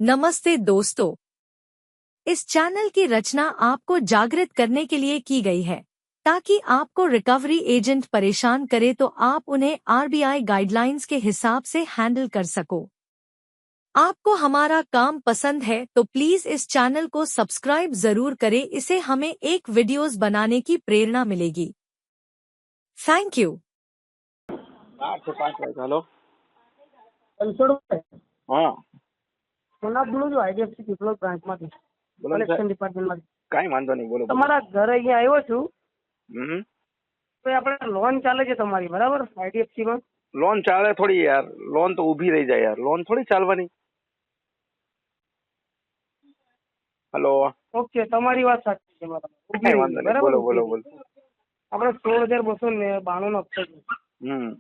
नमस्ते दोस्तों, इस चैनल की रचना आपको जागृत करने के लिए की गई है ताकि आपको रिकवरी एजेंट परेशान करे तो आप उन्हें आरबीआई गाइडलाइंस के हिसाब से हैंडल कर सको। आपको हमारा काम पसंद है तो प्लीज इस चैनल को सब्सक्राइब जरूर करें, इससे हमें एक वीडियोस बनाने की प्रेरणा मिलेगी। Thank you. 8 से 5 वाગે हेलो રણછોડભાઈ હા સોનાથ બોલું છું આઈડીએફસી પીપલોદ બ્રાન્ચમાંથી બોલો ને કલેક્શન સાહેબ ડિપાર્ટમેન્ટમાંથી કાંઈ વાંધો નહીં બોલો તમારા ઘરે અહીંયા આવ્યો છું હમ તો આપણે લોન ચાલે છે તમારી બરાબર આઈડીએફસીમાં લોન ચાલે થોડી યાર લોન તો ઊભી રહી જાય યાર લોન થોડી ચાલવાની हेलो ઓકે તમારી વાત સાચી છે બરાબર ઊભી કાંઈ રહી વાંધો ગઈ, નહીં બરાબર બોલો ઊભી બોલો રહી. બોલો આપણે 16,292 નો હપ્તો છે હમ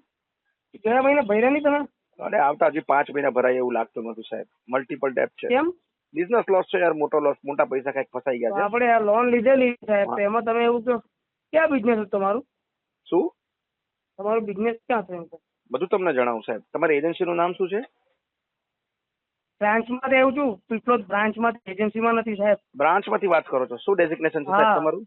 ગયા મહિને ભર્યા નહીં તમે અરે આવતા હજી 5 મહિના ભરાય એવું લાગતું નતું સાહેબ મલ્ટિપલ ડેપ છે કેમ બિઝનેસ લોસ છે યાર મોટો લોસ મોટા પૈસા કઈક ફસાઈ તો ગયા છે આપણે આ લોન લીધેલી સાહેબ તો હા. એમાં તમે એવું કહો ક્યાં બિઝનેસ હતું તમારું શું તમારું બિઝનેસ ક્યાં છે એમ કહો? બધું તમને જણાવું સાહેબ તમારી એજન્સીનું નામ શું છે બ્રાન્ચમાં આવ્યું છું પીપલોદ બ્રાન્ચમાં એજન્સીમાં નથી સાહેબ બ્રાન્ચમાંથી વાત કરો છો શું ડેઝિગ્નેશન છે સાહેબ હા. તમારું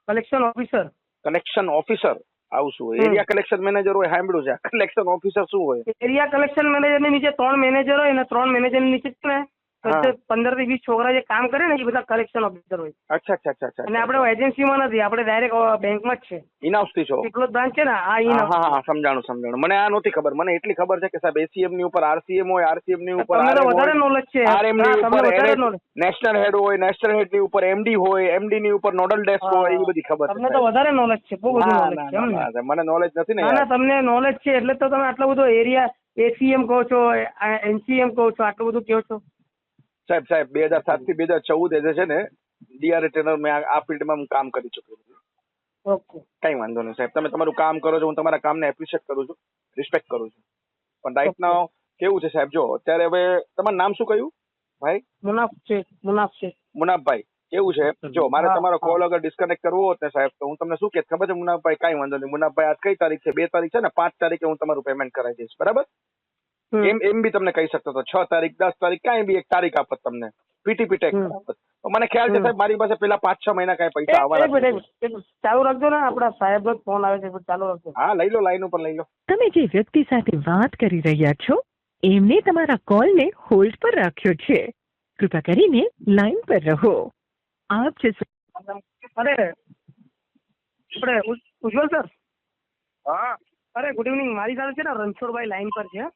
કલેક્શન ઓફિસર કલેક્શન ઓફિસર આવું શું હમ. એરિયા કલેક્શન મેનેજર હોય સાંભળ્યું છે કલેક્શન ઓફિસર શું હોય એરિયા કલેક્શન મેનેજર ની નીચે 3 મેનેજર હોય ને 3 મેનેજર ની નીચે છે ને હા. 15 થી 20 છોકરા જે કામ કરે ને એ બધા કલેક્શન ઓફિસર હોય અચ્છા અચ્છા અચ્છા અચ્છા અને આપણે એજન્સીમાં નથી આપણે ડાયરેક્ટ બેંકમાં જ છે ઇનહાઉસ થી છો પીપલોદ બ્રાન્ચ છે ને આ હા હા હા સમજાણું મને આ નહોતી ખબર મને એટલી ખબર છે કે સાહેબ એસીએમ ની ઉપર આરસીએમ હોય આરસીએમ ની ઉપર તમને તો RM વધારે હોય નોલેજ છે આરએમ ની હા, તમને ઉપર વધારે knowledge. નેશનલ હેડ હોય નેશનલ હેડ ની ઉપર એમડી હોય એમડી ની ઉપર નોડલ ડેસ્ક હોય એ બધી ખબર છે તમને તો સાહેબ. વધારે નોલેજ છે બહુ બધું ના, નોલેજ ના, છે એમ ના, ને ના, મને નોલેજ નથી ને ના ના યાર તમને નોલેજ છે એટલે તો તમે આટલો બધો એરિયા એસીએમ કહો છો એનસીએમ કહો છો આટલું બધું કહો છો સાહેબ 2007 થી 2014 જે છે ને ડીઆરએ ટ્રેનર મેં આ ફિલ્ડમાં હું કામ કરી ચૂક્યો છું ઓકે કઈ વાંધો નહીં સાહેબ તમે તમારું કામ કરો છો હું તમારા કામને એપ્રિશિએટ કરું છું રિસ્પેક્ટ કરું છું પણ રાઈટ Okay. નાઉ કેવું છે સાહેબ જો અત્યારે હવે તમારું નામ શું કહ્યું ભાઈ મુનાફ છે મુનાફભાઈ કેવું છે જો મારે હા, તમારો હા. કોલ અગર ડિસ્કનેક્ટ કરવો હોત ને સાહેબ તો હું તમને શું કહેત ખબર છે મુનાફભાઈ કાંઈ વાંધો નહીં મુનાફભાઈ આજ કઈ તારીખ છે 2 તારીખ છે ને 5 તારીખે હું તમારું પેમેન્ટ કરાવી દઈશ બરાબર એમ બી તમને કહી શકતો હતો 6 તારીખ 10 તારીખ કાંઈ બી એક તારીખ આપત તમને પીટીપી ટેક આપત તો મને ખ્યાલ છે સાહેબ મારી પાસે પેલા 5-6 મહિના કાંઈ પૈસા આવવાના એક મિનિટ ચાલુ રાખજો ને આપણા સાહેબ નો ફોન આવે છે ચાલુ રાખજો હા લઈ લો લાઈન ઉપર લઈ લો તમે જે વ્યક્તિ સાથે વાત કરી રહ્યા છો એમને તમારા કોલને હોલ્ડ પર રાખ્યો છે કૃપા કરીને લાઈન પર રહો આપ જે અરે આપણે ઉજ્જવલ સર હા અરે ગુડ ઇવનિંગ મારી સાથે છે ને રણછોડભાઈ લાઈન પર છે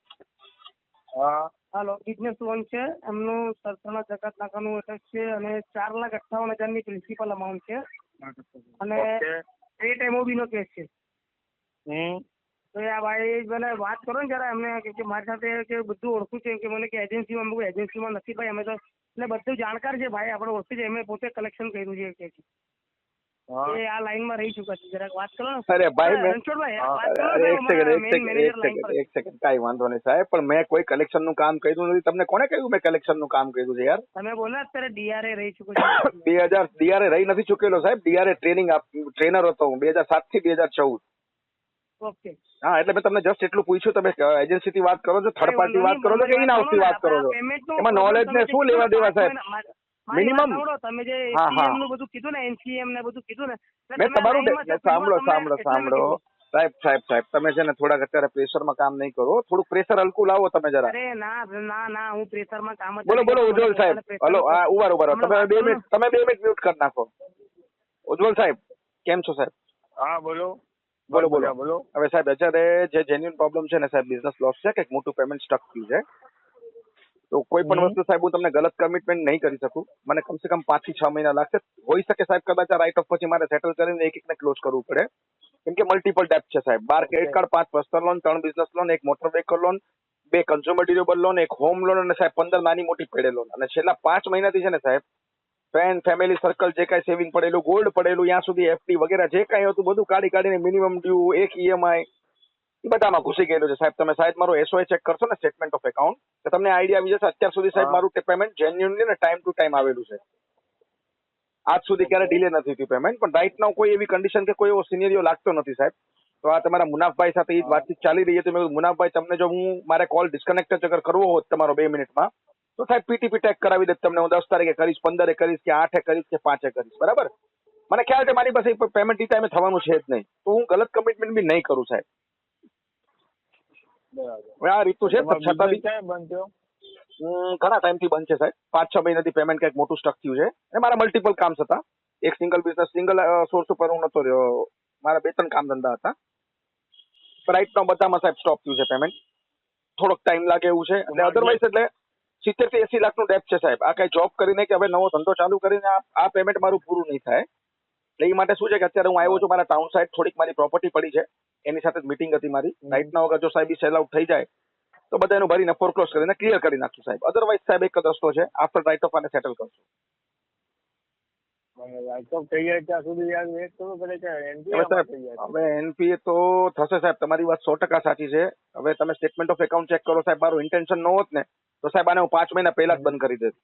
હા હાલો બિઝનેસ લોન છે એમનું સરસણા જકાત નાકાનું એટેચ છે અને 4,58,000 ની પ્રિન્સિપલ અમાઉન્ટ છે અને ઓકે. 8 MOB નો કેસ છે હમ તો આ ભાઈ મને વાત કરો ને જરા એમને કે મારી સાથે કે બધું ઓળખું છે કે મને કે એજન્સીમાં નથી ભાઈ અમે તો એટલે બધું જાણકાર છે ભાઈ આપણે ઓળખી છે એમને પોતે કલેક્શન કર્યું છે કે હા એ આ લાઈનમાં રહી ચૂક્યા છે જરાક વાત કરો ને અરે ભાઈ મેં રણછોડભાઈ હા, વાત કરો અરે ને એક સેકન્ડ અમારા main manager line પર એક સેકન્ડ કાંઈ વાંધો નહીં સાહેબ પણ મેં કોઈ કલેક્શન નું કામ કર્યું નથી તમને કોને કહ્યું મેં કલેક્શન નું કામ કર્યું છે યાર તમે બોલો અત્યારે ડીઆરએ રહી ચૂક્યો છે 2000 ડીઆરએ રહી નથી ચૂકેલો સાહેબ ડીઆરએ ટ્રેનર હતો હું 2007 થી 2014 ઓકે હા એટલે મેં તમને જસ્ટ એટલું પૂછ્યું તમે એજન્સી થી વાત કરો છો થર્ડ પાર્ટી વાત કરો છો કે ઇન હાઉસ થી વાત કરો છો એમાં નોલેજ ને શું લેવા દેવા સાહેબ મિનિમમ તમે જે હા, હા. એસીએમ નું બધું કીધું ને એનસીએમ ને બધું કીધું ને એટલે મેં તમે તમારું લાઈનમાં છો, સાંભળો તમને સાંભળો એટલે મેં સાંભળો કીધું. સાહેબ તમે છે ને થોડાક અત્યારે પ્રેશરમાં કામ નહીં કરો થોડુંક પ્રેશર હલકું લાવો તમે જરા અરે ના હું પ્રેશરમાં કામ જ બોલો નથી કરતો. ઉજ્જવલ સાહેબ મને pressure હલો નથી. હા ઉભા હમણાં તમે વાત 2 કરો ને. મિનિટ તમે 2 મિનિટ મ્યુટ કરી નાખો ઉજ્જવલ સાહેબ કેમ છો સાહેબ હા બોલો બોલો બોલો હવે સાહેબ અત્યારે જે જેન્યુઅન પ્રોબ્લેમ છે ને સાહેબ બિઝનેસ લોસ છે કે મોટું પેમેન્ટ સ્ટક થયું છે તો કોઈ પણ વસ્તુ સાહેબ હું તમને ગલત કમિટમેન્ટ નહીં કરી શકું મને કમસે કમ 5 થી 6 મહિના લાગશે હોઈ શકે સાહેબ કદાચ આ રાઇટ ઓફ પછી મારે સેટલ કરીને એક એકને ક્લોઝ કરવું પડે કેમ કે મલ્ટિપલ ડેપ છે સાહેબ 12 credit card 5 personal loan 3 business loan 1 motor vehicle loan 2 consumer durable loan 1 home loan અને સાહેબ 15 નાની મોટી પેડે લોન અને છેલ્લા 5 મહિનાથી છે ને સાહેબ ફ્રેન્ડ ફેમિલી સર્કલ જે કાંઈ સેવિંગ પડેલું ગોલ્ડ પડેલું ત્યાં સુધી એફડી વગેરે જે કાંઈ હતું બધું કાઢીને મિનિમમ ડ્યુ એક ઈએમઆઈ એ બધામાં ઘૂસી ગયેલું છે સાહેબ તમે સાહેબ મારું એસઓએ ચેક કરશો ને સ્ટેટમેન્ટ ઓફ એકાઉન્ટ તો તમને આઈડિયા આવી જશે અત્યાર સુધી સાહેબ હા. મારું પેમેન્ટ જેન્યુઅનલી ને ટાઈમ ટુ ટાઈમ આવેલું છે આજ સુધી ક્યારે ડિલે નથી થયું પેમેન્ટ પણ રાઈટ નાઉ કોઈ એવી કન્ડિશન કે કોઈ એવો સિનેરિયો લાગતો નથી સાહેબ તો આ તમારા મુનાફભાઈ સાથે એ જ વાતચીત ચાલી રહી હતી મેં કીધું મુનાફભાઈ તમને જો હું મારે કોલ ડિસ્કનેક્ટ જ અગર કરવો હોત તમારો 2 મિનિટમાં તો સાહેબ પીટીપી ટેગ કરાવી દે તમને. હું 10 તારીખે કરીશ, 15 કરીશ, કે 8 કરીશ, કે 5 કરીશ. બરાબર? મને ખ્યાલ છે મારી પાસે પેમેન્ટ ઈ ટાઈમે થવાનું છે જ નહીં, તો હું ગલત કમિટમેન્ટ બી નહીં કરું સાહેબ. બરાબર. હવે આ રીતનું છે. તમારો છતાં બી business ક્યારે બંધ થયો? ઘણા ટાઈમથી બંધ છે સાહેબ. 5-6 મહિનાથી પેમેન્ટ કંઈક મોટું સ્ટક થયું છે. અને મારા મલ્ટિપલ કામ હતા. એક સિંગલ બિઝનેસ, સિંગલ સોર્સ ઉપર હું નતો રહ્યો. મારા 2-3 કામ ધંધા હતા. રાઈટ નો બધામાં સાહેબ સ્ટોપ થયું છે પેમેન્ટ. થોડોક ટાઈમ લાગે એવું છે. એટલે અધરવાઇઝ એટલે 70 થી 80 લાખનું ડેપ છે સાહેબ. આ કઈ જોબ કરીને કે હવે નવો ધંધો ચાલુ કરીને આ પેમેન્ટ મારું પૂરું નહીં થાય. એટલે એ માટે શું છે કે અત્યારે હું આવ્યો છું મારા ટાઉન સાઈડ. થોડીક મારી પ્રોપર્ટી પડી છે, એની સાથે જ મીટિંગ હતી મારી. રાઈટ ના વગર જો સાહેબ સેલ આઉટ થઈ જાય તો બધા એનું ભરીને ફોરક્લોઝ કરીને ક્લિયર કરી નાખશું સાહેબ. અધરવાઇઝ સાહેબ એક જ રસ્તો છે, આફ્ટર રાઇટ ઓફ આને સેટલ કરશું. રાઇટ થઈ જાય ત્યાં સુધી યાર વેટ કરવું પડે છે. NPA હવે સાહેબ થઈ જાય. હવે એનપીએ તો થશે સાહેબ. તમારી વાત 100% સાચી છે. હવે તમે સ્ટેટમેન્ટ ઓફ એકાઉન્ટ ચેક કરો સાહેબ. મારું ઇન્ટેન્શન ન હોત ને તો સાહેબ આને હું 5 મહિના પહેલા જ બંધ કરી દેત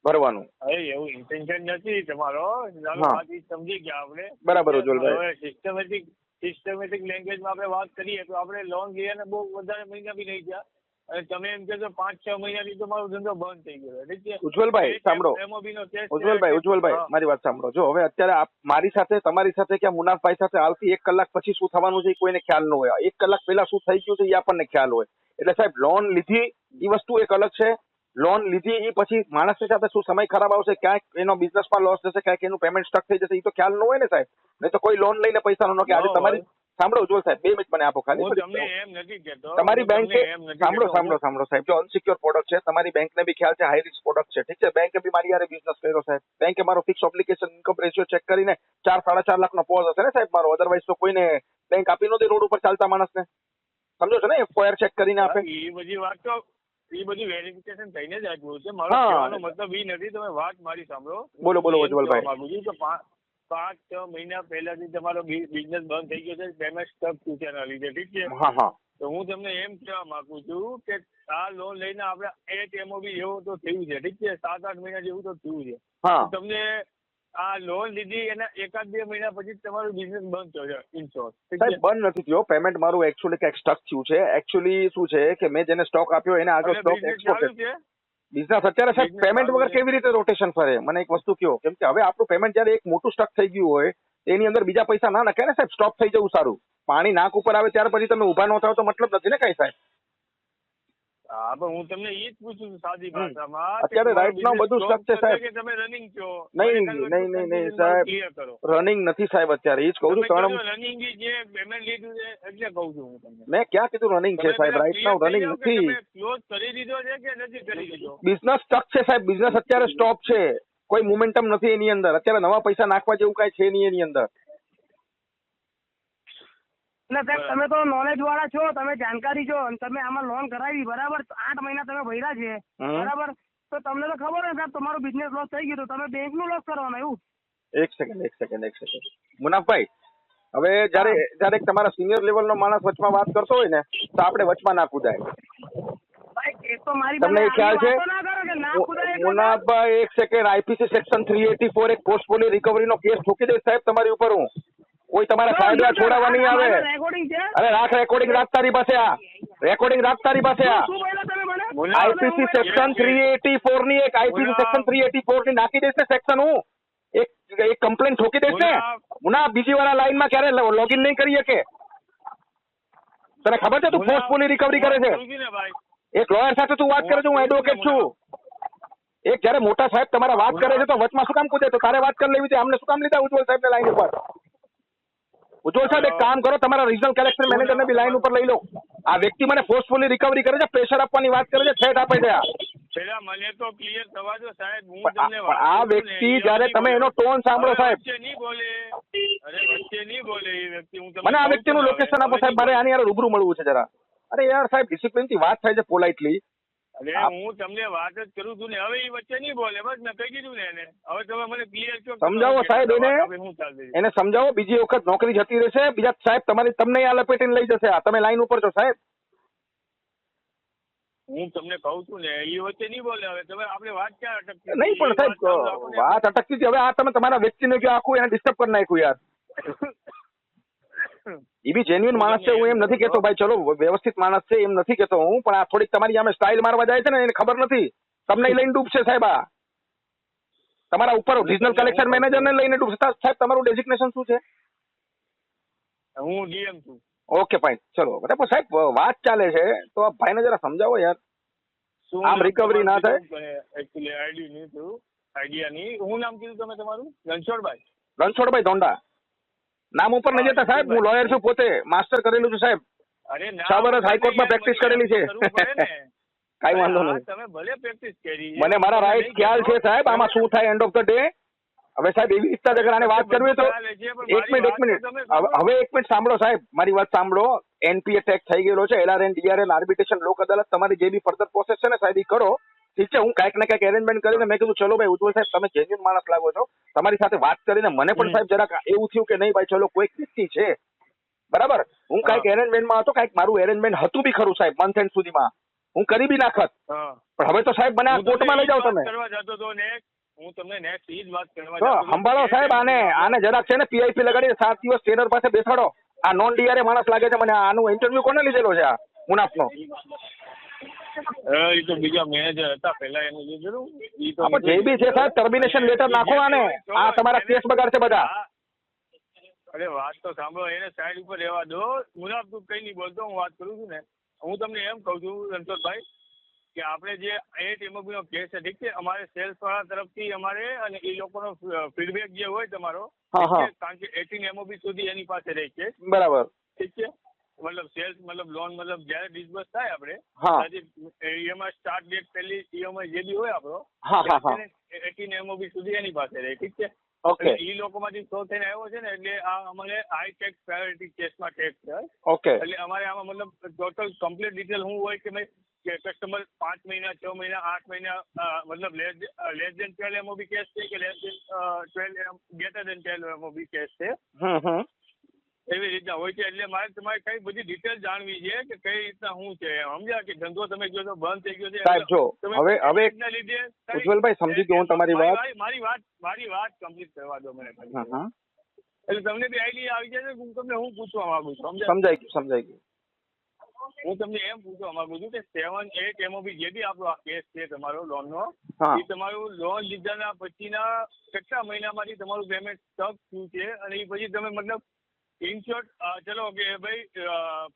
ભરવાનું. અરે એવું ઇન્ટેન્શન નથી તમારો. ચાલો હા. વાત ઈ સમજી ગયા આપણે. બરાબર ઉજ્જવલભાઈ. હવે સિસ્ટમેટિક લેંગ્વેજમાં આપણે વાત કરીએ તો આપણે લોન લઈએ ને બહુ વધારે મહિના બી નહીં ગયા અને તમે એમ કહેશો 5-6 મહિનાથી તો મારો ધંધો બંધ થઈ ગયો. ઠીક છે ઉજ્જવલભાઈ સાંભળો. MOB નો test છે. ઉજ્જવલભાઈ હા. મારી વાત સાંભળો. જો હવે અત્યારે મારી સાથે, તમારી સાથે કે મુનાફભાઈ સાથે આવતી 1 કલાક પછી શું થવાનું છે એ કોઈને ખ્યાલ ન હોય. 1 કલાક પહેલા શું થઈ ગયું છે એ આપણને ખ્યાલ હોય. એટલે સાહેબ લોન લીધી એ વસ્તુ એક અલગ છે. લોન લીધી એ પછી માણસની સાથે શું સમય ખરાબ આવશે, ક્યાંક એનો બિઝનેસમાં લોસ જશે, ક્યાંક એનું પેમેન્ટ સ્ટક થઈ જશે, એ તો ખ્યાલ ન હોય ને સાહેબ. નહીં તો કોઈ લોન લઈને પૈસા નો કે આજે તમારી સાંભળો ઉજ્જવલ સાહેબ 2 મિનિટ મને આપો ખાલી. હું તમને એમ નથી કહેતો. તમારી હું બેંક તમને એમ નથી કહેતો. સાંભળો સાહેબ. જો અનસિક્યોર પ્રોડક્ટ છે, તમારી બેંકને બી ખ્યાલ છે હાઈ રિસ્ક પ્રોડક્ટ છે. ઠીક છે, બેંકે બી મારી યારે બિઝનેસ કર્યો સાહેબ. બેંકે મારો fix obligation income ratio check કરીને 4-4.5 લાખનો પોઝ હશે ને સાહેબ મારો. અધરવાઇઝ તો કોઈને બેંક આપી નો દે રોડ ઉપર ચાલતા માણસને. સમજો છો ને? FOIR ચેક કરીને આપે. એ બધી વાત તો એ બધું વેરિફિકેશન થઈને જ આપ્યું છે. મારો હા. કહેવાનો મતલબ એ નથી. તમે વાત મારી સાંભળો. બોલો હું એમ ઉજ્જવલભાઈ. કહેવા માંગુ છું કે 5-6 મહિના પહેલાથી તમારો બિઝનેસ બંધ થઈ ગયો છે. પેમેન્ટ સ્ટક થયું છે એના લીધે. ઠીક છે. હા. તો હું તમને એમ કહેવા માંગુ છું કે આ લોન લઈને આપણે MOB જેવું તો થયું છે. ઠીક છે. 7-8 મહિના જેવું તો થયું છે. હા. તમને આ લોન લીધી એના 1-2 મહિના પછી જ તમારું બિઝનેસ બંધ થયો છે ઇનશોર્ટ. સાહેબ બંધ નથી થયો. પેમેન્ટ મારું એકચ્યુઅલી કંઈક સ્ટક થયું છે. એકચ્યુઅલી શું છે કે મેં જેને સ્ટોક આપ્યો એને આગળ સ્ટોક એક્સપોર્ટ બિઝનેસ અત્યારે સાહેબ Business પેમેન્ટ ચાલુ વગર છે. કેવી રીતે રોટેશન ફરે? મને એક વસ્તુ કહો. કેમ કે હવે આપણું પેમેન્ટ જયારે એક મોટું સ્ટક થઈ ગયું હોય એની અંદર બીજા પૈસા ના નખાય ને સાહેબ. સ્ટોપ થઈ જવું સારું. પાણી નાક ઉપર આવે ત્યાર પછી તમે ઉભા ન થાવ તો મતલબ નથી ને કઈ સાહેબ. હા પણ હું તમને એ જ પૂછું છું સાદી ભાષામાં. અત્યારે કે right now તમારો બધું business stuck છે stop સાહેબ. કે તમે રનિંગ છો? નહીં સાહેબ. ક્લિયર કરો. રનિંગ નથી સાહેબ અત્યારે. એ જ કહું છું. રનિંગ જે પેમેન્ટ લીધું છે એટલે કહું છું હું તમને. મેં ક્યાં કીધું રનિંગ છે સાહેબ? રાઈટ નાઉ રનિંગ નથી. ક્લોઝ કરી દીધો છે કે નથી કરી દીધો? બિઝનેસ સ્ટક છે સાહેબ. બિઝનેસ અત્યારે સ્ટોપ છે. કોઈ મોમેન્ટમ નથી એની અંદર. અત્યારે નવા પૈસા નાખવા જેવું કઈ છે નહીં એની અંદર. એટલે સાહેબ તમે તો નોલેજ વાળા છો, તમે જાણકારી છો અને તમે આમાં લોન કરાવી બરાબર. 8 મહિના તમે ભર્યા છે બરાબર. તો તમને તો ખબર હોય સાહેબ તમારો બિઝનેસ લોસ થઈ ગયો તો તમે બેંક નું લોસ કરવાનો એવું? એક સેકન્ડ મુનાફભાઈ. હવે જયારે તમારા સિનિયર લેવલ નો માણસ વચમાં વાત કરતો હોય ને તો આપણે વચમાં ના કુદાય. ભાઈ એ તો મારી તમને એ ખ્યાલ છે? વાતો ના કરો કે ના ખુદાય એટલે મુનાફભાઈ એક સેકન્ડ. IPC સેક્શન 384 એક પોસ્ટપોલી રિકવરી નો કેસ ઠોકી દઈશ સાહેબ તમારી ઉપર હું. કોઈ તમારા સાહેબ છોડાવવા નહીં આવે. રેકોર્ડિંગ છે. અરે રાખ રેકોર્ડિંગ. રાખ તારી પાસે આ રેકોર્ડિંગ. રાખ તારી પાસે આ શું બોલ્યા તમે મને? IPC સેક્શન 384 ની એક IPC સેક્શન 384 ની નાખી દઈશ ને સેક્શન હું. એક કમ્પ્લેન ઠોકી દઈશ ને. મુના બીજી વાર લાઈન માં ક્યારે લોગિન નહીં કરી શકે? તને ખબર છે તું ફોર્સફુલી રિકવરી કરે છે? એક લોયર સાથે તું વાત કરે છે, હું એડવોકેટ છું. એક જયારે મોટા સાહેબ તમારા વાત કરે છે તો વચમાં શું કામ કૂદે? તો તારે વાત કરી લેવી છે. અમને શું કામ લીધા ઉજ્જવલ સાહેબ ને લાઈન ઉપર? ઉજ્જવલ સાહેબ એક કામ કરો, તમારા રિજનલ કલેક્ટર મેનેજર ને બી લાઈન ઉપર લઈ લો. આ વ્યક્તિ મને ફોર્સફુલી રિકવરી કરે છે, પ્રેશર આપવાની વાત કરે છે, થ્રેટ આપે છે. પેલા મને તો ક્લિયર થવા દો સાહેબ. હું પણ તમને આ વ્યક્તિ જયારે તમે એનો ટોન સાંભળો સાહેબ. વચ્ચે નહીં બોલે. અરે વચ્ચે નહીં બોલે એ વ્યક્તિ. હું મને આ વ્યક્તિનું લોકેશન આપો સાહેબ. મારે આની યાર રૂબરૂ મળવું છે જરા. અરે યાર સાહેબ ડિસિપ્લિન થી વાત થાય છે પોલાઇટલી. અરે હું તમને વાત જ કરું છું ને. હવે એ વચ્ચે નહીં બોલે. બસ મેં કહી દીધું ને એને. હવે તમે મને ક્લિયર કહો. સમજાવો સાહેબ એને. હું ચાલતી એને સમજાવો. બીજી વખત નોકરી જતી રહેશે. બીજા સાહેબ તમને આ લપેટીને લઈ જશે. આ તમે લાઈન ઉપર છો સાહેબ. હું તમને કહું છું ને એ વચ્ચે નહીં બોલે. હવે તમે આપણે વાત ક્યાં અટકતી? નહીં પણ સાહેબ વાત અટકતી હતી. હવે આ તમે તમારા વ્યક્તિને જો આખું એને ડિસ્ટર્બ કરી નાખ્યું યાર. એ બી જેન્યુઅન માણસ છે, હું એમ નથી કેતો ભાઈ ચલો વ્યવસ્થિત માણસ છે એમ નથી કેતો હું, પણ આ થોડીક તમારી સામે સ્ટાઇલ મારવા જાય છે ને એને ખબર નથી, તમને લઈને ડૂબશે સાહેબ. આ તમારા ઉપર રિજનલ કલેક્શન મેનેજર ને લઈને ડૂબશે. સાહેબ તમારું ડેઝિગ્નેશન શું છે? હું ડીએમ છું. ઓકે ફાઇન, ચલો બરાબર સાહેબ વાત ચાલે છે તો આ ભાઈને જરા સમજાવો યાર, આમ રિકવરી ના થાય. એકચ્યુઅલી આઈડિયા નહીં. હું નામ કીધું તમે તમારું? રણછોડભાઈ. રણછોડભાઈ ધોંડા. નામ ઉપર નહીં જતા સાહેબ, હું લોયર છું, પોતે માસ્ટર કરેલું છું સાહેબ, 6 વર્ષ હાઈકોર્ટમાં પ્રેક્ટિસ કરેલી છે. કઈ વાંધો નહીં, તમે ભલે પ્રેક્ટિસ કરી, મને મારા રાઈટ ખ્યાલ છે સાહેબ, આમાં શું થાય એન્ડ ઓફ ધ ડે. હવે સાહેબ એવી રીતના અગર આને વાત કરવી તો એક મિનિટ હવે એક મિનિટ સાંભળો સાહેબ, મારી વાત સાંભળો. એનપીએ ટેક થઈ ગયેલો છે, એલઆરએન ડીઆરએન આર્બિટ્રેશન લોક અદાલત, તમારી જે બી ફર્ધર પ્રોસેસ છે ને સાહેબ એ કરો, ઠીક છે. હું કાંઈક ને કાંઈક એરેન્જમેન્ટ કરીને મેં કીધું ચલો ભાઈ ઉજ્જવલ સાહેબ તમે જેન્યુઅન માણસ લાગો છો, તમારી સાથે વાત કરીને મને પણ સાહેબ જરાક એવું થયું કે નહીં ભાઈ ચલો કોઈક વ્યક્તિ છે બરાબર. હું કાંઈક એરેન્જમેન્ટમાં હતો, કાંઈક મારું એરેન્જમેન્ટ હતું બી ખરું સાહેબ, મંથ એન્ડ સુધીમાં હું કરી બી નાખત, પણ હવે તો સાહેબ મને આ કોર્ટમાં લઈ જાઓ તમે. હું તમને નેક્સ્ટ ઈ જ વાત કરવા સંભાળો સાહેબ, આને જરાક છે ને પીઆઈપી લગાડી 7 દિવસ ટેલર પાસે બેસાડો. આ નોન ડીઆરએ માણસ લાગે છે મને. આનું ઇન્ટરવ્યુ કોને લીધેલો છે આ મુનાફનો? એ તો બીજા મેનેજર હતા પહેલા એનું લીધેલું. જે બી છે સાહેબ ટર્મિનેશન લેટર નાખો આને, આ તમારા કેસ બગાડશે બધા. અરે વાત તો સાંભળો, એને સાઈડ ઉપર રહેવા દો. મુનાફ તું કઈ નહીં બોલતો, હું વાત કરું છું ને. હું તમને એમ કહું છું રણછોડભાઈ કે આપણે જે ATMOB નો કેસ છે ઠીક છે, અમારે સેલ્સ વાળા તરફથી અમારે અને એ લોકોનો ફીડબેક જે હોય તમારો, કારણ કે 18 MOB સુધી એની પાસે રહે છે બરાબર, ઠીક છે. મતલબ સેલ્સ મતલબ લોન મતલબ જયારે ડિસ્બર્સ થાય આપણે એમાં સ્ટાર્ટ ડેટ પહેલી EMI જે બી હોય આપણો 18 MOB સુધી એની પાસે રહે, ઠીક છે. એ લોકોમાંથી 100 થઈને આવ્યો છે ને, એટલે આ અમારે હાઈ ટેક્સ પ્રાયોરિટી કેસમાં ટેક્સ છે. ઓકે, એટલે અમારે આમાં મતલબ ટોટલ કમ્પ્લીટ ડિટેલ શું હોય કે ભાઈ કે કસ્ટમર 5 મહિના 6 મહિના 8 મહિના મતલબ લેસ દેન 12 MOB કેસ છે કે less than 12 greater than 12 MOB case છે, એવી રીતના હોય છે. એટલે મારે તમારે કઈ બધી ડિટેલ જાણવી છે કે કઈ રીતના શું છે, સમજ્યા કે ધંધો તમે કહો તો બંધ થઈ ગયો છે સાહેબ. જો હવે લીધે ઉજ્જવલભાઈ સમજી ગયો હું તમારી વાત. મારી વાત કમ્પ્લીટ કરવા દો મને. એટલે તમને બી આઈડિયા આવી જાય હું તમને હું પૂછવા માંગુ છું. સમજાઈ ગયું. હું તમને એમ પૂછવા માંગુ છું કે 7-8 MOB જે બી આપણો આ કેસ છે તમારો લોનનો, એ તમારું લોન લીધાના પછીના કેટલા મહિનામાંથી તમારું પેમેન્ટ સ્ટક થયું છે, અને એ પછી તમે મતલબ ઇન શોર્ટ ચલો કે ભાઈ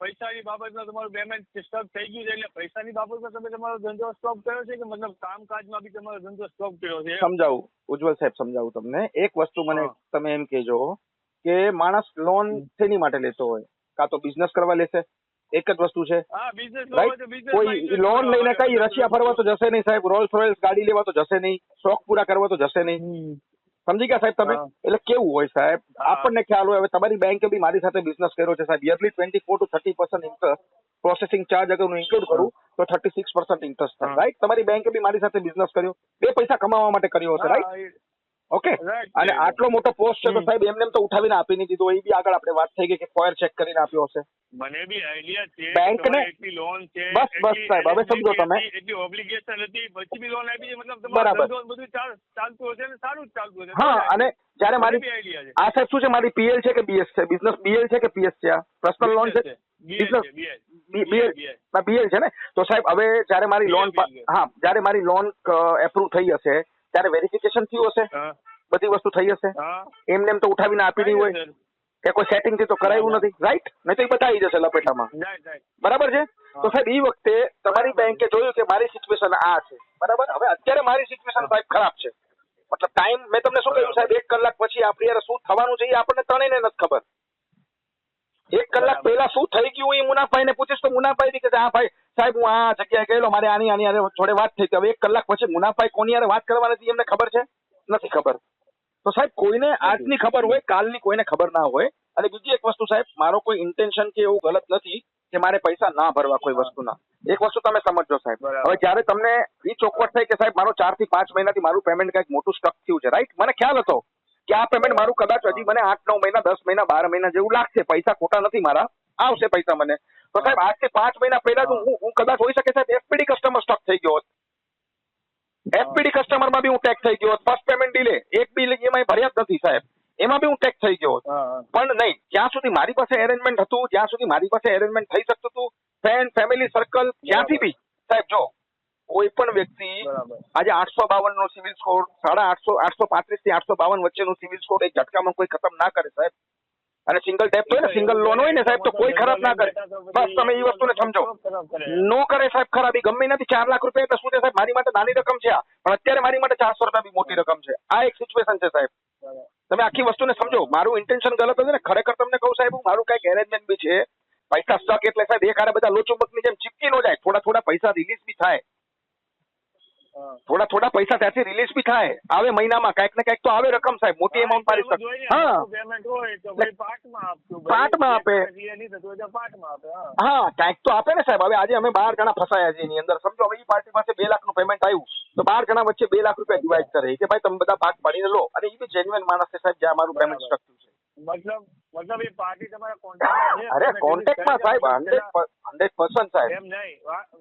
પૈસાની બાબતમાં તમારું પેમેન્ટ સ્ટક થઈ ગયું છે, એટલે પૈસાની બાબતમાં તમે તમારો ધંધો સ્ટોપ કર્યો છે કે મતલબ કામકાજમાં બી તમારો ધંધો સ્ટોપ કર્યો છે? સમજાવું ઉજ્જવલ સાહેબ, સમજાવું તમને. એક વસ્તુ મને તમે એમ કહેજો કે માણસ લોન શેની માટે લેતો હોય, કાં તો બિઝનેસ કરવા લેશે, એક જ વસ્તુ છે. કોઈ લોન લઈને કઈ રશિયા ફરવા તો જશે નહીં સાહેબ, રોલ્સ રોયલ્સ ગાડી લેવા તો જશે નહીં, શોખ પૂરા કરવા તો જશે નહીં. સમજી ગયા સાહેબ તમે? એટલે કેવું હોય સાહેબ, આપણને ખ્યાલ હોય. હવે તમારી બેંકે બી મારી સાથે બિઝનેસ કર્યો છે સાહેબ, yearly 24 to 30% interest, processing charge અગર હું ઇન્ક્લુડ કરું તો 36% ઇન્ટરેસ્ટ થાય, રાઈટ? તમારી બેંકે બી મારી સાથે બિઝનેસ કર્યો, 2 પૈસા કમાવા માટે કર્યો હશે, રાઈટ? ઓકે, અને આટલો મોટો પોસ્ટ છે તો સાહેબ એમને તો ઉઠાવીને આપી નહીં દીધો, એ બી આગળ આપણે વાત થઈ ગઈ કે ફોયર ચેક કરીને આપ્યો હશે. મને બી આઈડિયા છે બેંકને એટલી લોન છે, બસ સાહેબ હવે સમજો તમે, એટલી ઓબ્લિગેશન હતી પછી બી લોન આપી છે, મતલબ તમારું બધું ચાલતું હશે ને સારું જ ચાલતું હશે. હા, અને જ્યારે મારી આ સાહેબ શું છે, મારી PL છે કે BS છે, બિઝનેસ BL છે કે PS છે, આ પર્સનલ લોન છે, BL છે ને? તો સાહેબ હવે જ્યારે મારી લોન જ્યારે મારી લોન એપ્રુવ થઈ હશે ત્યારે વેરિફિકેશન થયું હશે, બધી વસ્તુ થઈ હશે, એમને એમ તો ઉઠાવીને આપી નહીં હોય કે કોઈ સેટિંગ થી તો કરાયું નથી, રાઈટ? નહીં તો એ બતાવી જશે લપેટામાં, બરાબર છે? તો સાહેબ એ વખતે તમારી બેંકે જોયું કે મારી સિચ્યુએશન આ છે, બરાબર? હવે અત્યારે મારી સિચ્યુએશન સાહેબ ખરાબ છે, મતલબ ટાઈમ મેં તમને શું કહ્યું સાહેબ, 1 કલાક પછી આપણી યાર શું થવાનું છે એ આપણને ત્રણેયને નથી ખબર. 1 કલાક પહેલા શું થઈ ગયું એ મુનાફભાઈ ને પૂછીશ તો મુનાફભાઈ બી કે હા ભાઈ સાહેબ હું આ જગ્યાએ ગયેલો, મારે આની જોડે વાત થઈ. હવે 1 કલાક પછી મુનાફભાઈ કોની યાર વાત કરવા નથી એમને ખબર છે? નથી ખબર. તો સાહેબ કોઈને આજની ખબર હોય, કાલની કોઈને ખબર ના હોય. અને બીજી એક વસ્તુ સાહેબ, મારો કોઈ ઇન્ટેન્શન કે એવું ગલત નથી કે મારે પૈસા ના ભરવા કોઈ વસ્તુના. એક વસ્તુ તમે સમજો સાહેબ, હવે જયારે તમને એ ચોખવટ થઈ કે સાહેબ મારો 4 થી 5 મહિનાથી મારું પેમેન્ટ કંઈક મોટું સ્ટક થયું છે, રાઈટ? મને ખ્યાલ હતો કે આ પેમેન્ટ મારું કદાચ હજી મને 8-9 મહિના 10 મહિના 12 મહિના જેવું લાગશે, પૈસા ખોટા નથી મારા, આવશે પૈસા મને. તો સાહેબ 8 થી 5 મહિના પહેલા જ હું કદાચ હોઈ શકે સાહેબ FPD કસ્ટમર સ્ટક થઈ ગયો હોત, FPD કસ્ટમરમાં બી હું ટેગ થઈ ગયો હોત, ફર્સ્ટ પેમેન્ટ ડિલે, એક બી EMI ભર્યા જ નથી સાહેબ, એમાં બી હું ટેગ થઈ ગયો હતો. હા. પણ નહીં, જ્યાં સુધી મારી પાસે એરેન્જમેન્ટ હતું, જ્યાં સુધી મારી પાસે એરેન્જમેન્ટ થઈ શકતું હતું, ફ્રેન્ડ ફેમિલી સર્કલ જ્યાંથી બી સાહેબ જો કોઈ પણ વ્યક્તિ બરાબર. આજે 852 નો સિવિલ સ્કોર, 850, 835 થી 852 વચ્ચેનું સિવિલ સ્કોર એક ઝટકામાં કોઈ ખતમ ના કરે સાહેબ. અને સિંગલ ડેપ્ટ હોય ને, સિંગલ લોન હોય ને સાહેબ, તો કોઈ ખરાબ ના કરે. બસ તમે એ વસ્તુને સમજો. નો કરે સાહેબ ખરાબી ગમે નથી. 4 લાખ રૂપિયા એટલે શું છે સાહેબ, મારી માટે નાની રકમ છે આ, પણ અત્યારે મારી માટે 400 રૂપિયા બી મોટી રકમ છે. આ એક સિચ્યુએશન છે સાહેબ. તમે આખી વસ્તુને સમજો. મારું ઇન્ટેન્શન ગલત હતું ને, ખરેખર તમને કહું સાહેબ, મારું કઈક એરેન્જમેન્ટ બી છે. પૈસા સ્ટક એટલે સાહેબ એક હારે બધા લોચુંબકની જેમ ચીપકી નો જાય. થોડા થોડા પૈસા રિલીઝ બી થાય. થોડા થોડા પૈસા ત્યાંથી રિલીઝ બી થાય. આવે મહિનામાં કઈક ને કઈક તો આવે રકમ સાહેબ, મોટી એમાઉન્ટ મારી શકે. હા, પાર્ટમાં આપે. હા, કઈક તો આપે ને સાહેબ. હવે આજે અમે 12 જણા ફસાયા છીએ એની અંદર, સમજો. હવે એ પાર્ટી પાસે 2 લાખનું પેમેન્ટ આવ્યું, તો 12 જણા વચ્ચે 2 લાખ રૂપિયા ડિવાઈડ કરે કે ભાઈ તમે બધા ભાગ પાડીને લો. અને એ બી જેન્યુઅન માણસ છે સાહેબ, જ્યાં મારું પેમેન્ટ સ્ટ્રક્ચર છે. મતલબ એ પાર્ટી તમારા કોન્ટેક્ટમાં છે? અરે કોન્ટેક્ટમાં સાહેબ 100% સાહેબ. એમ નહીં,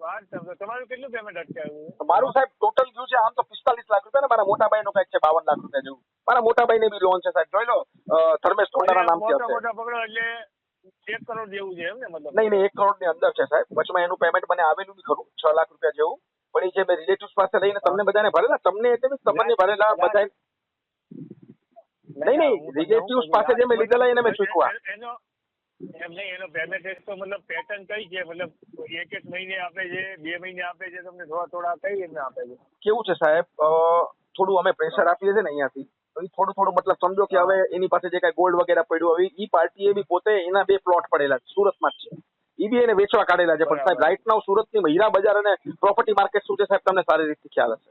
વાત તમારું કેટલું પેમેન્ટ અટકાયું? મારું સાહેબ ટોટલ ગયું છે આમ તો 45 લાખ રૂપિયા ને. મારા મોટા ભાઈ નું કઈક છે 52 લાખ રૂપિયા જેવું. મારા મોટા ભાઈ ને બી લોન છે સાહેબ, જોઈ લો. ધર્મેશ ટોંડાના નામથી હશે. મોટા પકડો એટલે 1 કરોડ જેવું છે એમ ને? મતલબ નહીં 1 કરોડ ની અંદર છે સાહેબ. વચમાં એનું પેમેન્ટ મને આવેલું બી ખરું, 6 લાખ રૂપિયા જેવું. પણ એ જે મેં રિલેટિવ્સ પાસે લઈને તમને બધાને ભરેલા, તમને એટલે તમને ભરેલા બધા. નહીં રિલેટિવ્સ પાસે જે મેં લીધેલા એને મેં ચૂકવા. એમ નહીં, એનો પેમેન્ટ તો મતલબ પેટર્ન કઈ છે? મતલબ એક મહિને આપે છે, 2 મહિને આપે છે, તમને થોડા કઈ રીતના આપે છે? કેવું છે સાહેબ, થોડું અમે પ્રેશર આપીએ છીએ ને અહીંયાથી, તો એ થોડું મતલબ સમજો કે હવે એની પાસે જે કઈ ગોલ્ડ વગેરે પડ્યું, હવે એ પાર્ટીએ બી પોતે એના 2 પ્લોટ પડેલા સુરતમાં જ છે, એ બી એને વેચવા કાઢેલા છે. પણ સાહેબ રાઈટ નાઉ સુરતની હીરા બજાર અને પ્રોપર્ટી માર્કેટ શું છે સાહેબ, તમને સારી રીતે ખ્યાલ હશે.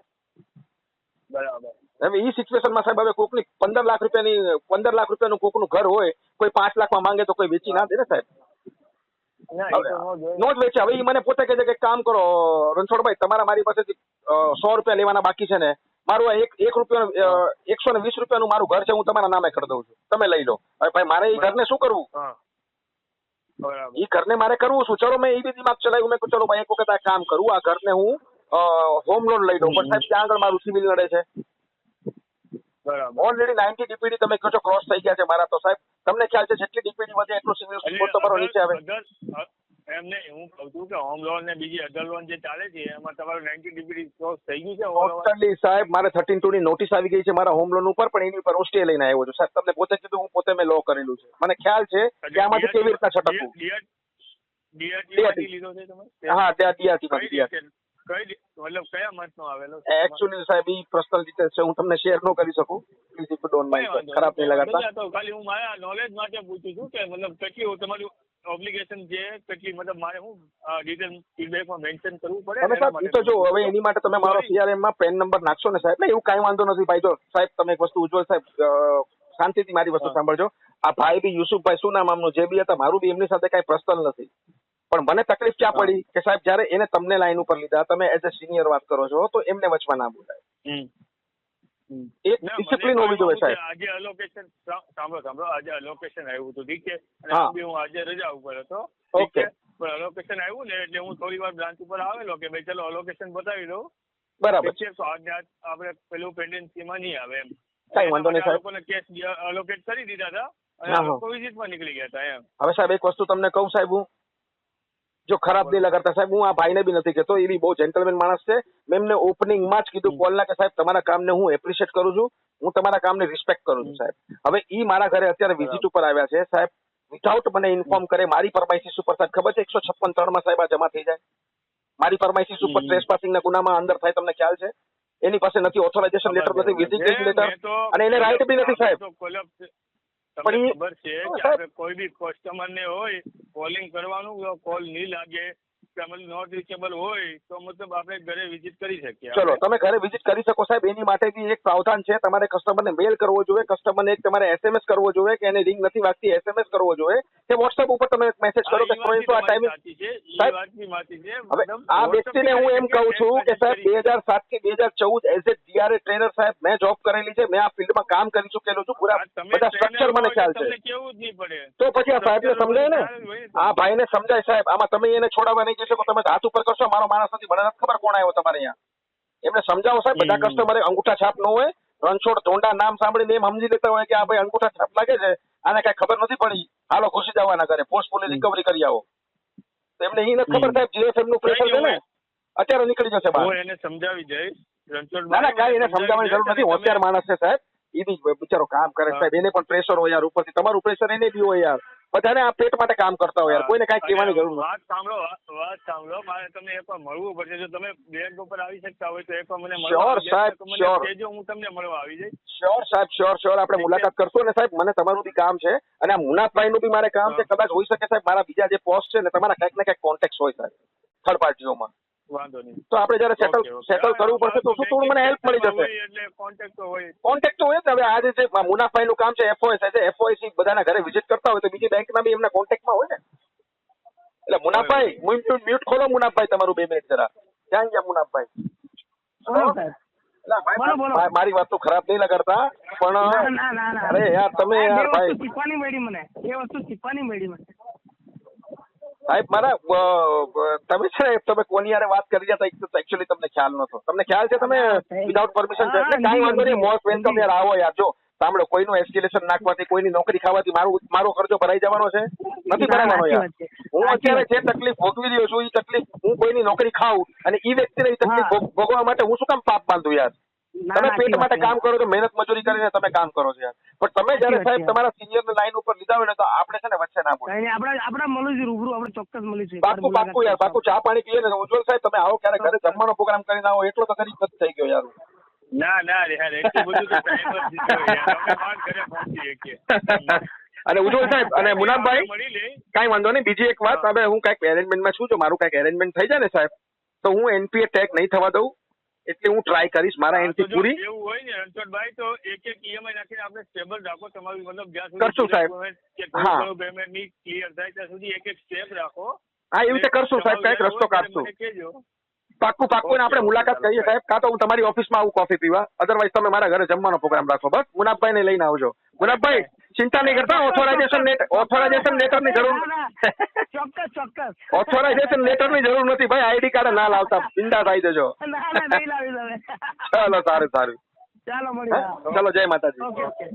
બરાબર. હવે એ સિચ્યુએશનમાં સાહેબ, હવે કોકની 15 લાખ રૂપિયાનું કોકનું ઘર હોય, કોઈ 5 લાખમાં માંગે તો કોઈ વેચી ના દે ને સાહેબ. નો જ વેચે. હવે એ મને પોતે કહે છે કે કામ કરો રણછોડભાઈ, તમારા મારી પાસેથી 100 રૂપિયા લેવાના બાકી છે ને, મારું એક રૂપિયા 120 રૂપિયાનું મારું ઘર છે, હું તમારા નામે કરી દઉં છું, તમે લઈ લો. હવે ભાઈ મારે એ ઘરને શું કરવું? એ ઘરને મારે કરવું શું? ચલો મેં એ બી દિમાગ ચલાવ્યું. મેં ચલો ભાઈ એક વખત આ કામ કરું, આ ઘરને હું હોમ લોન લઈ દઉં. પણ સાહેબ ત્યાં આગળ મારું સિવિલ નડે છે. ઓલરેડી 90 ડીપીડી તમે કહો છો ક્રોસ થઈ ગયા છે મારા. તો સાહેબ તમને ખ્યાલ છે જેટલી ડીપીડી વધે એટલું સિવિલ સ્કોર તમારો નીચે આવે. એમને હું કહું છું કે હોમ લોન ને બીજી અધર લોન જે ચાલે છે એમાં તમારું 90 ડીપીડી ક્રોસ થઈ ગયું છે? ટોટલી સાહેબ મારે 13(2) ની નોટિસ આવી ગઈ છે મારા હોમ લોન ઉપર, પણ એની ઉપર હું સ્ટે લઈને આવ્યો છું સાહેબ. તમને પોતે કીધું, હું પોતે મેં લો કરેલું છે. મને ખ્યાલ છે કે આમાંથી કેવી રીતના છટકવું. ડીઆરટી લીધો છે તમે? હા, ત્યાં ડીઆરટી મતલબ કયા મંથનો આવેલો? એકચ્યુઅલી સાહેબ ઈ પર્સનલ ડિટેલ્સ છે, હું તમને શેર ન કરી શકું. પ્લીઝ ઇફ ડોન્ટ માઇન્ડ, ખરાબ નહીં લગાડતા. તો ખાલી હું મારા નોલેજ માટે પૂછું છું કે મતલબ કેટલી તમારી ઓબ્લિગેશન છે, કેટલી મતલબ મારે હું ડિટેલ ફીડબેકમાં મેન્શન કરવું પડે? તમે સાહેબ ઈ તો જો હવે એની માટે તમે મારો CRM માં પેન નંબર નાખશો ને સાહેબ, એવું કાંઈ વાંધો નથી ભાઈ. જો સાહેબ તમે એક વસ્તુ ઉજ્જવલ સાહેબ શાંતિથી મારી વસ્તુ સાંભળજો. આ ભાઈ બી યુસુફભાઈ શું નામ આમનું જે બી હતા, મારું બી એમની સાથે કાંઈ પર્સનલ નથી. પણ મને તકલીફ ક્યાં પડી કે સાહેબ જયારે એને તમને લાઈન ઉપર લીધા, તમે એઝ અ સિનિયર વાત કરો છો, તો એમને વચમાં ના બોલાય. એક ડિસિપ્લિન હોવી જોઈએ સાહેબ. આજે અલોકેશન સાંભળો, આજે અલોકેશન આવ્યું હતું, ઠીક છે, અને હું આજે રજા ઉપર હતો, ઓકે. પણ અલોકેશન આવ્યું ને એટલે હું થોડી વાર બ્રાન્ચ ઉપર આવેલો કે ભાઈ ચલો અલોકેશન બતાવી દઉં. બરાબર છે. તો આજે આપણે પેલું પેન્ડન્સીમાં નહીં આવે એમ. કઈ વાંધો નહીં સાહેબ. લોકોને કેશ અલોકેટ કરી દીધા હતા અને લોકો વિઝિટમાં નીકળી ગયા હતા એમ. હવે સાહેબ એક વસ્તુ તમને કહું સાહેબ, હું જો ખરાબ નહીં લગાડતા સાહેબ, હું આ ભાઈને બી નથી કહેતો, એ બી બહુ જેન્ટલમેન માણસ છે. મેં એમને ઓપનિંગમાં જ કીધું કોલના કે સાહેબ તમારા કામને હું એપ્રિશિએટ કરું છું, હું તમારા કામને રિસ્પેક્ટ કરું છું સાહેબ. હવે ઈ મારા ઘરે અત્યારે વિઝિટ ઉપર આવ્યા છે સાહેબ, વિધાઉટ મને ઇન્ફોર્મ કરે, મારી પરમાઇસીસ ઉપર સાહેબ. ખબર છે 156(3) માં સાહેબ આ જમા થઈ જાય. મારી પરમાઇસીસ ઉપર ટ્રેસપાસિંગના ગુનામાં અંદર થાય, તમને ખ્યાલ છે? એની પાસે નથી ઓથોરાઇઝેશન લેટર, નથી વિઝિટિંગ લેટર, અને એને રાઈટ બી નથી સાહેબ. તમને ખબર છે કે કોઈ બી કસ્ટમર ને હોય કોલિંગ કરવાનું, કોલ નહીં લાગે, નોટ રીચેબલ હોય તો મતલબ આપણે ઘરે વિઝિટ કરી શકીએ. ચલો તમે ઘરે વિઝિટ કરી શકો સાહેબ. એની માટે બી એક પ્રાવધાન છે. તમારે કસ્ટમરને મેલ કરવો જોઈએ, કસ્ટમરને એક તમારે SMS કરવો જોઈએ કે એને રિંગ નથી વાગતી, SMS કરવો જોઈએ કે WhatsApp ઉપર તમે મેસેજ કરો કે તો આ ટાઈમિંગ. હવે આ વ્યક્તિને હું એમ કહું છું કે સાહેબ 2007 થી 2014 એઝ એ DRA ટ્રેનર સાહેબ મેં જોબ કરેલી છે, મેં આ ફિલ્ડમાં કામ કરી ચૂકેલો છું, પૂરા બધા સ્ટ્રક્ચર મને ખ્યાલ છે. તો પછી આ સાહેબને સમજાય ને, આ ભાઈને સમજાય સાહેબ. આમાં તમે એને છોડાવવા નહીં જઈ શકો, તમે હાથ ઉપર કરશો, મારો માણસ નથી, મને નથી ખબર કોણ આવ્યો તમારે અહીંયા. એમને સમજાવો સાહેબ, બધા કસ્ટમરે અંગૂઠા છાપ ન હોય, રણછોડ ધોંડા નામ સાંભળીને એમ સમજી લેતા હોય કે આ ભાઈ અંગૂઠા છાપ લાગે છે, આને કઈ ખબર નથી પડી, હાલો ઘુસી જવાના કરે, ફોર્સફુલી રિકવરી કરી આવો. તો એમને એ નથી ખબર સાહેબ, જીએસએમ નું પ્રેશર છે ને અત્યારે નીકળી જશે બહાર. હું એને સમજાવી દઈશ રણછોડભાઈ. ના કઈ એને સમજાવવાની જરૂર નથી, હોશિયાર માણસ છે સાહેબ, એ બી બિચારો કામ કરે સાહેબ, એને પણ પ્રેશર હોય યાર, ઉપરથી તમારું પ્રેશર એને બી હોય યાર, બધાને આ પેટ માટે કામ કરતા હોય યાર, કોઈને કઈ કહેવાની જરૂર નથી. વાત સાંભળો, મારે તમને એકવાર મળવું પડશે. જો તમે બેંક ઉપર આવી શકતા હોય તો એકવાર મને શ્યોર સાહેબ, શ્યોર, હું તમને મળવા આવી જઈશ. શ્યોર સાહેબ, શ્યોર આપણે મુલાકાત કરશું ને સાહેબ, મને તમારું બી કામ છે અને આ મુનાફભાઈ નું બી મારે કામ છે, કદાચ હોઈ શકે સાહેબ મારા બીજા જે પોસ્ટ છે ને તમારા કંઈક ને કંઈક કોન્ટેક્ટ હોય સાહેબ થર્ડ પાર્ટીઓમાં, વાંધો નહીં. તો આપણે જયારે સેટલ કરવું પડશે તો શું થોડું મને હેલ્પ મળી જશે. એટલે કોન્ટેક્ટ તો હોય જ. હવે આજે જે મુનાફભાઈ નું કામ છે એફઓએસ છે, એફઓએસ બધાના ઘરે વિઝિટ કરતા હોય તો બીજી બેંકના બી એમના કોન્ટેક્ટમાં હોય ને. એટલે મુનાફભાઈ મ્યુટ ખોલો મુનાફભાઈ તમારું 2 મિનિટ જરા. ક્યાં ગયા મુનાફભાઈ? મારી વાત તો ખરાબ નહીં લગાડતા પણ અરે યાર તમે યાર ભાઈ શીખવાની મળી મને, એ વસ્તુ શીખવાની મળી મને સાહેબ. મારા તમે છે ને તમે કોની યારે વાત કરી રહ્યા હતા એકચ્યુઅલી તમને ખ્યાલ નતો. તમને ખ્યાલ છે તમે વિધાઉટ પરમિશન છે એટલે કાંઈ વાંધો નહીં, મોસ્ટ વેલકમ યાર, આવો યાર. જો સાંભળો, કોઈનું એસ્કેલેશન નાખવાથી, કોઈની નોકરી ખાવાથી મારો ખર્ચો ભરાઈ જવાનો છે? નથી ભરાવાનો યાર. હું અત્યારે જે તકલીફ ભોગવી રહ્યો છું એ તકલીફ હું કોઈની નોકરી ખાઉં અને એ વ્યક્તિને એ તકલીફ ભોગવવા માટે હું શું કામ પાપ બાંધું યાર? તમે પેટ માટે કામ કરો છો, મહેનત મજૂરી કરીને તમે કામ કરો છો યાર, પણ તમે જયારે સાહેબ તમારા સિનિયર ને લાઈન ઉપર લીધા હોય ને તો આપણે છે ને વચ્ચે ના બોલે. આપણે મળીશું રૂબરૂ, આપણે ચોક્કસ મળીશું. પાક્કું યાર, પાક્કું. ચા પાણી પીએ ને ઉજ્જવલ સાહેબ, તમે આવો ક્યારે ઘરે જમવાનો પ્રોગ્રામ કરીને આવો, એટલો તો કરી નથી થઈ ગયો યાર. ના યાર, એટલું બધું તો ટાઈમ જ દીધો યાર, અમે બહાર ઘરે પહોંચી શકીએ. અને ઉજ્જવલ સાહેબ અને મુનાફભાઈ કઈ વાંધો નહીં, બીજી એક વાત, હવે હું કઈક એરેન્જમેન્ટમાં છું, જો મારું કઈક એરેન્જમેન્ટ થઈ જાય ને સાહેબ તો હું એનપીએ ટેગ નહીં થવા દઉં, એટલે હું ટ્રાય કરીશ મારા એન્ડથી પૂરી. એવું હોય ને રણછોડભાઈ તો એક ઈએમઆઈ નાખીને આપણે સ્ટેબલ રાખો તમારું, મતલબ જ્યાં કરશું સાહેબ. સુધી પેમેન્ટ ની ક્લિયર થાય ત્યાં સુધી એક સ્ટેપ રાખો. હા, એવી રીતે કરશું સાહેબ, કઈક રસ્તો કાઢશું. કહેજો. પાક્કું ને આપણે મુલાકાત કરીએ સાહેબ, કાં તો હું તમારી ઓફિસમાં આવું કોફી પીવા, અધરવાઇઝ તમે મારા ઘરે જમવાનો પ્રોગ્રામ રાખો. બસ મુનાફભાઈ ને લઈને આવજો. મુનાફભાઈ ચિંતા નહીં કરતા, ઓથોરાઇઝેશન લેટરની જરૂર ઓથોરાઇઝેશન લેટરની જરૂર નથી ભાઈ, આઈડી કાર્ડ ના લાવતા, બિંદાસ આવી જજો. ચાલો, સારું. ચાલો મળીએ. ચલો, જય માતાજી. ઓકે.